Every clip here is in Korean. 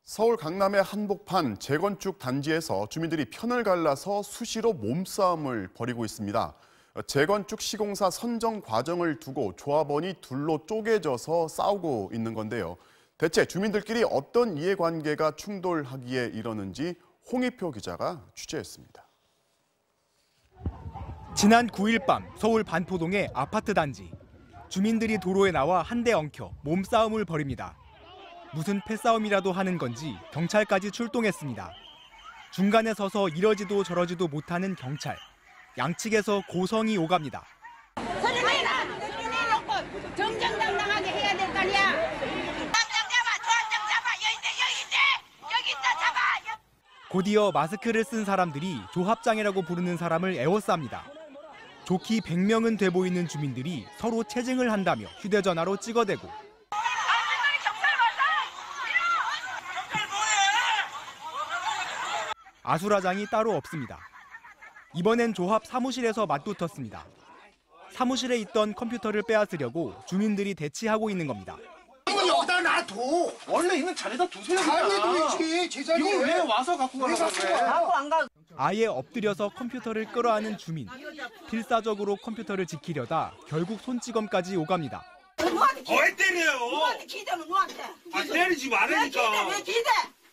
서울 강남의 한복판 재건축 단지에서 주민들이 편을 갈라서 수시로 몸싸움을 벌이고 있습니다. 재건축 시공사 선정 과정을 두고 조합원이 둘로 쪼개져서 싸우고 있는 건데요. 대체 주민들끼리 어떤 이해관계가 충돌하기에 이러는지 홍익표 기자가 취재했습니다. 지난 9일 밤 서울 반포동의 아파트 단지. 주민들이 도로에 나와 한데 엉켜 몸싸움을 벌입니다. 무슨 패싸움이라도 하는 건지 경찰까지 출동했습니다. 중간에 서서 이러지도 저러지도 못하는 경찰. 양측에서 고성이 오갑니다. 소리 내라! 내놓고 정정당당하게 해야 될 거 아니야! 당장 잡아! 조합장 잡아! 여기 있다! 잡아! 곧이어 마스크를 쓴 사람들이 조합장이라고 부르는 사람을 에워쌉니다. 좋기 100명은 돼 보이는 주민들이 서로 체증을 한다며 휴대전화로 찍어대고 아수라장이 따로 없습니다. 이번엔 조합 사무실에서 맞붙었습니다. 사무실에 있던 컴퓨터를 빼앗으려고 주민들이 대치하고 있는 겁니다. 이거 여기다 놔둬. 원래 있는 자리에다 두세요. 자리에 제자리에. 이걸 왜 와서 갖고 가려고 그래? 아예 엎드려서 컴퓨터를 끌어안은 주민. 필사적으로 컴퓨터를 지키려다 결국 손찌검까지 오갑니다. 왜 때려요? 누구한테 기대면 누구한테? 때리지 말라니까. 왜 기대?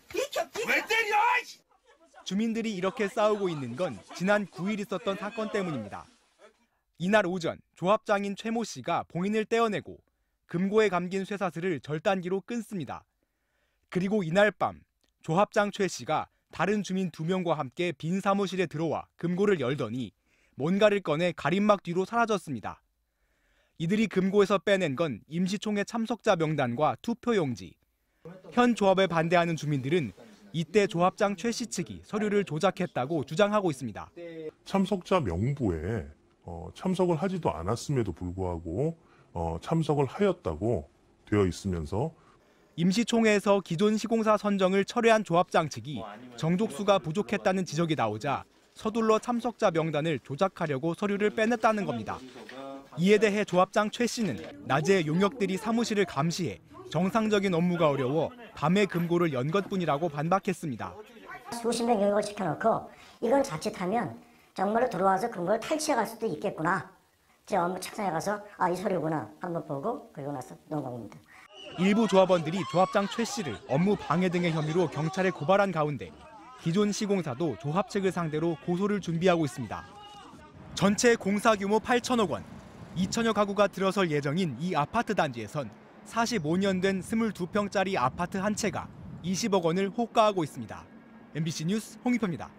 비켜! 왜 때려? 주민들이 이렇게 싸우고 있는 건 지난 9일 있었던 사건 때문입니다. 이날 오전 조합장인 최모 씨가 봉인을 떼어내고 금고에 감긴 쇠사슬을 절단기로 끊습니다. 그리고 이날 밤 조합장 최 씨가 다른 주민 2명과 함께 빈 사무실에 들어와 금고를 열더니 뭔가를 꺼내 가림막 뒤로 사라졌습니다. 이들이 금고에서 빼낸 건 임시총회 참석자 명단과 투표용지. 현 조합에 반대하는 주민들은 이때 조합장 최 씨 측이 서류를 조작했다고 주장하고 있습니다. 참석자 명부에 참석을 하지도 않았음에도 불구하고 참석을 하였다고 되어 있으면서 임시총회에서 기존 시공사 선정을 철회한 조합장 측이 정족수가 부족했다는 지적이 나오자 서둘러 참석자 명단을 조작하려고 서류를 빼냈다는 겁니다. 이에 대해 조합장 최 씨는 낮에 용역들이 사무실을 감시해 정상적인 업무가 어려워 밤에 금고를 연 것뿐이라고 반박했습니다. 수십 명 용역을 시켜놓고 이걸 자칫하면 정말로 들어와서 금고를 탈취해갈 수도 있겠구나. 제 업무 책상에 가서 이 서류구나 한번 보고 그리고 나서 넘어갑니다. 일부 조합원들이 조합장 최 씨를 업무 방해 등의 혐의로 경찰에 고발한 가운데 기존 시공사도 조합 측을 상대로 고소를 준비하고 있습니다. 전체 공사 규모 8천억 원, 2천여 가구가 들어설 예정인 이 아파트 단지에선 45년 된 22평짜리 아파트 한 채가 20억 원을 호가하고 있습니다. MBC 뉴스 홍익표입니다.